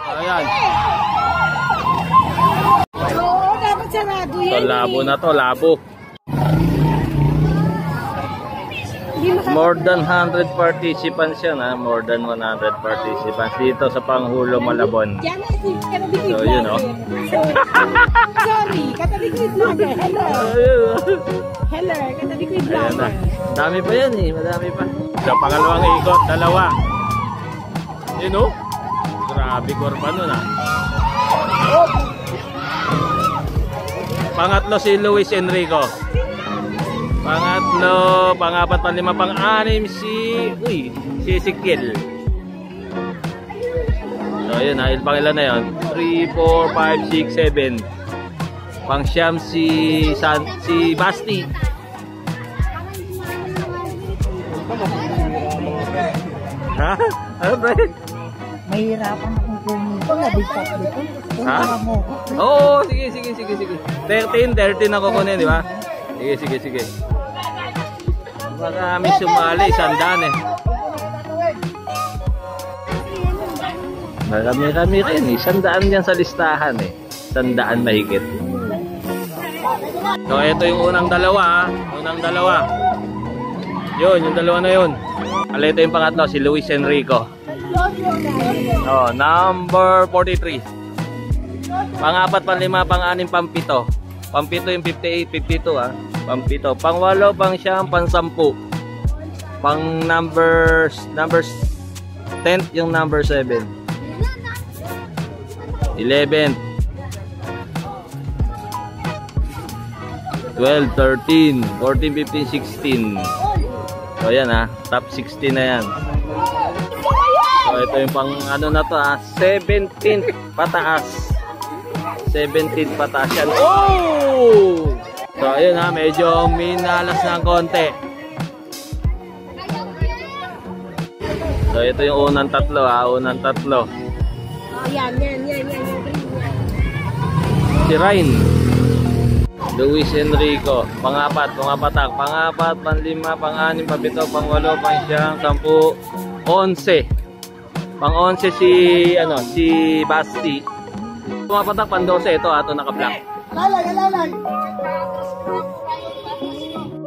Ayan. Oo, dapat sarado yan. So, labo na to, labo. More than 100 participants yan, ha? More than 100 participants dito sa Panghulo, Malabon. So, yun, oh. Sorry, katalikid vlogger. Hello. Hello, katalikid vlogger. Dami pa yan, eh. Madami pa. So, pangalawang ikot, dalawa. Yun, oh. Grabe, korban nun, ha. Pangatlo si Luis Enrico. Pangatlo, pangapat, panlima, pang-anim si Ezekiel. So ayun ha, pangilan na yun. 3, 4, 5, 6, 7. Pang-siyam si Basti. Ha? Ano ba yun? Mahirapan akong kumito. Nabigpat dito. Ha? Oo, sige. 13 ako kunin, di ba? Sige. Baka kami sumali, 100 eh. Marami-rami rin eh. 100 yan sa listahan eh. 100 mahigit. So ito yung unang dalawa. Unang dalawa. Yun, yung dalawa na yun. Ito yung pangatlo, si Luis Enrico. Oh, number 43. Pangapat, panlima, pang-anim, pang-pito. Pang-pito yung 58, 52 ah. Pang-pito. Pang-walo, pang-siyam, pang-sampu. Pang-numbers 10 yung number 7. 11. 12, 13, 14, 15, 16. So yan ah, top 16 na yan. So ito yung pang ano na to ah, 17 pataas. 17 pataas yan. Oh! So ayun ha, medyo minalas ng konti. So ito yung unang tatlo ha, unang tatlo. Yan. Si Ryan. Luis Enrico, pangapat, panlima, pang-anim, pang-pito, pang-walo, pang-siyam, 10, 11. Pang-11 si Basti. Pumapatak, pang-12 ito, ato naka-black. Lalay.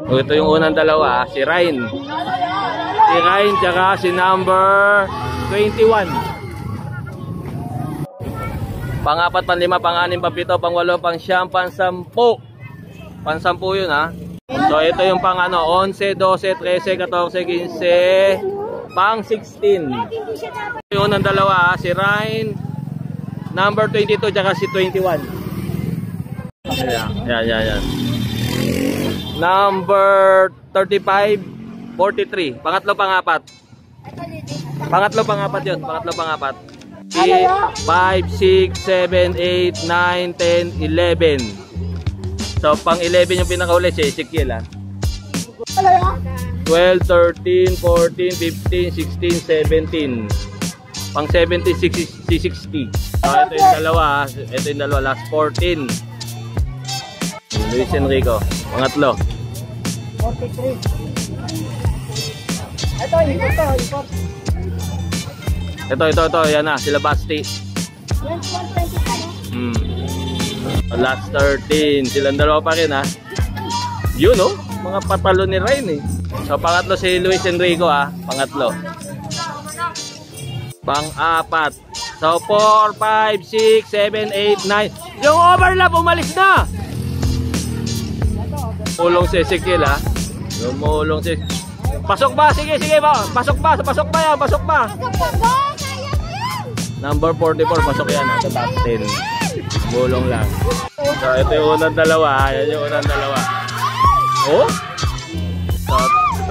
Ito yung unang dalawa, si Ryan. Si Ryan, tsaka si number 21. Pangapat, panlima, pang-anim, pang-pito, pang-walo, pang-siyam, pang-sampu. Pang-sampu yun ha. So ito yung pang 11, 12, 13, 14, 15, pang-16. Yung unang dalawa ha, si Ryan, number 22, tsaka si 21. Yan. Number 35, 43. Pangatlo, pangapat. Pangatlo, pangapat yun. Pangatlo, pangapat. 5, 6, 7, 8, 9, 10, 11. So, pang 11 yung pinakauli si Ezekiel ha. 12, 13, 14, 15, 16, 17. Pang 17, 60. So, ito yung dalawa ha. Ito yung dalawa. Last 14. Luis Enrico. Pangatlo. 43. Ito. Yan na. Sila Basti. Last 13. Silang dalawa pa rin ha. Yun oh. Mga patalo ni Ryan eh. So pangatlo si Luis Enrico ha. Pangatlo. Pang-apat. So 4, 5, 6, 7, 8, 9. Yung overlap umalis na. Pulong si Ezekiel ha. Lumulong si... Pasok ba? Sige ba? Pasok ba yan? Number 44, pasok yan ha. Sa top 10. Bulong lang. So ito yung unang dalawa. Yan yung unang dalawa. Oh? So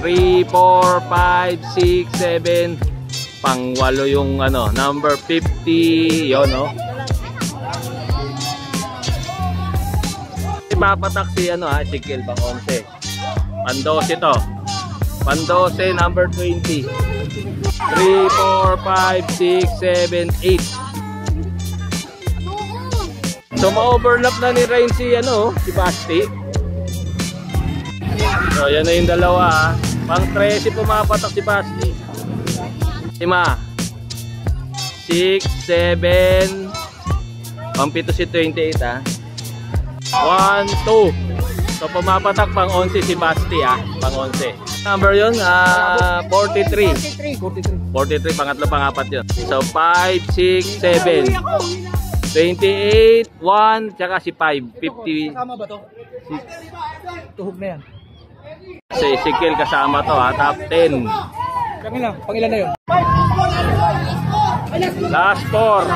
3, 4, 5, 6, 7. Pang-walo yung number 50. Yun no? Ipapatak si Ezekiel pang 11. Pang-12 to. Pang-12 number 20. 3, 4, 5, 6, 7, 8. So ma-overlap na ni Ryan si Basti. So yan na yung dalawa ha. Pang 13 pumapatak si Basti. 5, 6, 7. Pampito si 28 ah. 1, 2. So pumapatak pang 11 si Basti ah. Pang 11. Number yun, 43. 43, pangatlo, pangapat yun. So 5, 6, 7. 28, 1, tsaka si 5. 50. Kasama ba to? Tuhog na yan. Si Ezekiel kasama to ha, top 10. Kami na, pangilan na yun? Last 4.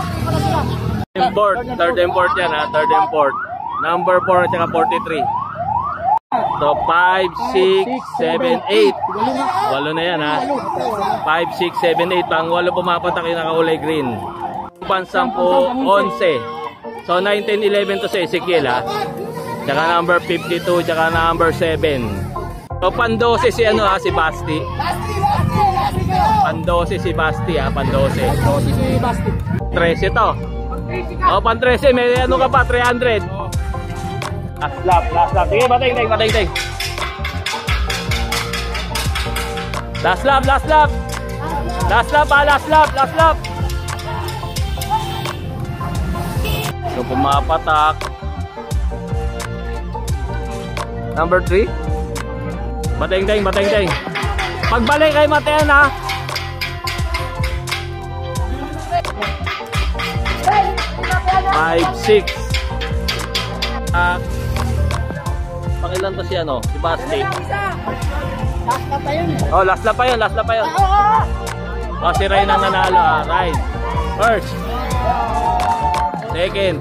Import, third import yan ha, third import. Number 4 at saka 43. So 5, 6, 7, 8. Walo na yan ha. 5, 6, 7, 8. Pang walo pumapatak yung nakakulay green. Pansampo, 11. So 19, 11 to sa Ezekiel ha. Tsaka number 52, tsaka number 7. So pan-12 si ano ha, si Basti. Pan-12 si Basti ha, pan-12. 13 to. O pan-13, may ano ka pa, 300. Last lap, last lap. Sige, bating. Last lap. Last lap ha, last lap. So pumapatak. Number 3. Bating. Pagbalik kay Matean ha. Five, 6. Pakilan to si ano? Si Basti. Last na pa yun. Oh, last lap pa yun. Oh, si Ryan ang nanalo ha. Ryan. First. Second.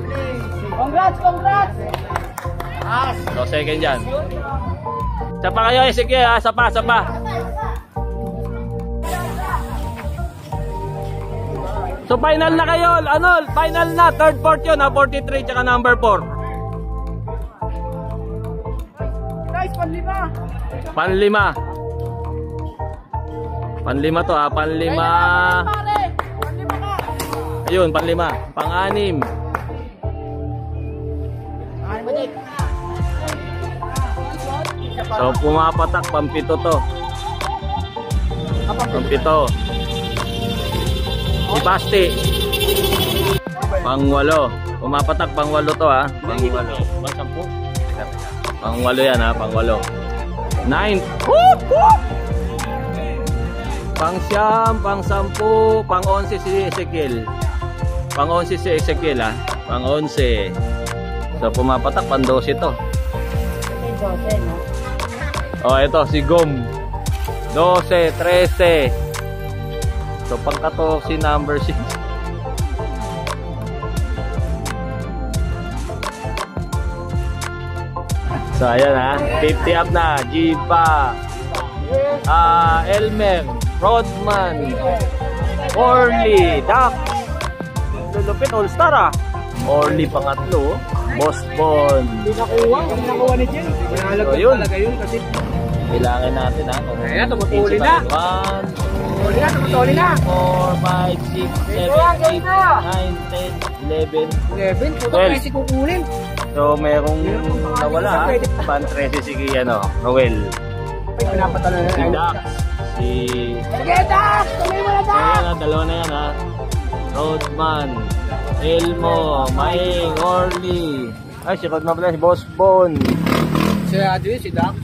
Congrats! So second dyan. Sapa kayo Ezekiel ha. Sapa. So final na kayo. Ano? Final na. Third, fourth yun ha. 43 tsaka number 4. Guys, Panlima to ha. Panlima. Ayun, panlima. Pang-anim. So pumapatak, pampito to. Pampito. Si Basti. Pang-8. Pumapatak pang-8 to ha. Pang-8. Pang-8 yan ha, pang-8. 9. Pang-9, pang-10, pang-11 si Ezekiel. Pang-11 si Ezekiel ha. Pang-11. So pumapatak pang-12 to. Oh, ito si Gom. 12, 13. So pang-14 number 6. So ayan ha, 50 up na. Jiba, Elmer, Rodman, Orly, Duck. Lulupit all star ha. Orly pangatlo. Boss Bon. Nakuha ni Jen. So yun, Kasi kailangan natin ha. ayan, tumutuli na. 1, 2, 3, 4, 5, 6, 7, 8, 9, 10, 11, 12. Si kukunin. So merong nawala ha. Pan 13 si Noel. Ay, pinapatalo na. Si Dax. Sige, Dax! Tuloy mo na, Dax! Ayan, dalawa na yan ha. Rodman, Elmo, Maing, Orly. Ay, si Rodman pala, si Boss Bon. Si Adri, si Dax.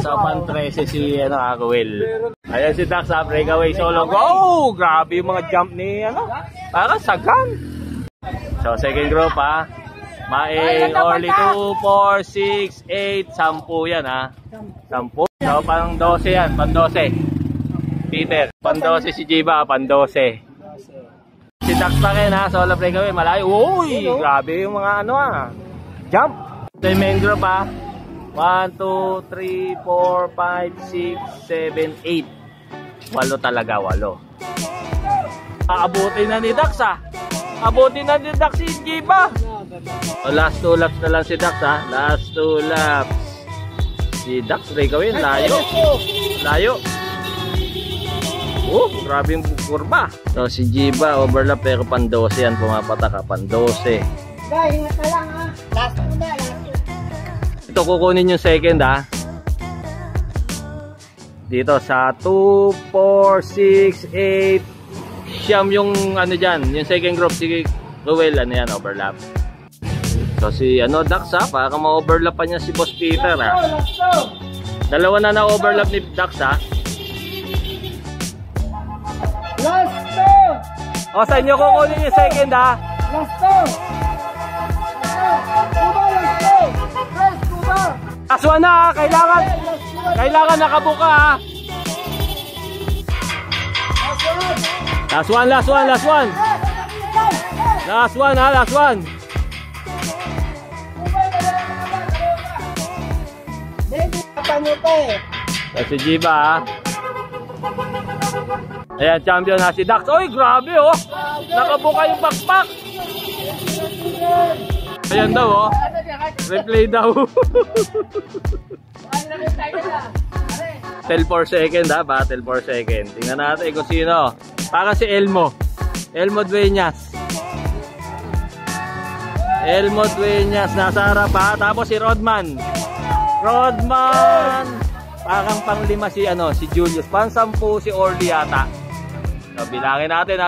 Sa pan 13 si Noel. Ayan si Dax ha, breakaway solo. Go! Grabe yung mga jump ni para sagan. So second group ha. Maing, Orly 2, 4, 6, 8, 10 yan ha. 10. So pang 12 yan, pang 12. Peter, pang 12 si Jiba, pang 12. Si Dax pa rin ha, solo breakaway, malayo. Uy, grabe yung mga jump. So yung main group ha. 1, 2, 3, 4, 5, 6, 7, 8. 8 talaga, 8. Aabutin na ni Dax ha. Abutin na ni Dax si Jiba. So, last 2 laps na lang si Dax ha. Last 2 laps. Si Dax breakaway, layo. Grabe yung kurba. So si Jiba overlap pero pan 12 yan, pumapatak ha, pan 12. Guys, ingat na lang ha. Last mo na. Ito kukunin yung second ha. Dito sa 2, 4, 6, 8. Siyam yung ano dyan, yung second group, si Ruel, ano yan, overlap. So si ano, Dax ha, para ma-overlap pa niya si Boss Peter ha. Dalawa na na-overlap ni Dax ha. Last two! O sa inyo kukunin yung second ha. Last two! Kuba, last two! Press, Kuba! Last one na ha, kailangan nakabuka ha. Last one. Last one ha, last one. Si Jiba ha. Ayan, champion ha si Dax. Oy, grabe oh. Nakabuka yung backpack. Ayan daw oh. Replay daw. Battle for second ha, battle for second. Tingnan natin kung sino. Parang si Elmo Dueñas. Nasa harap ha. Tapos si Rodman. Parang pang-5 si Julius. Pang-10 si Orly yata. So, bilangin natin.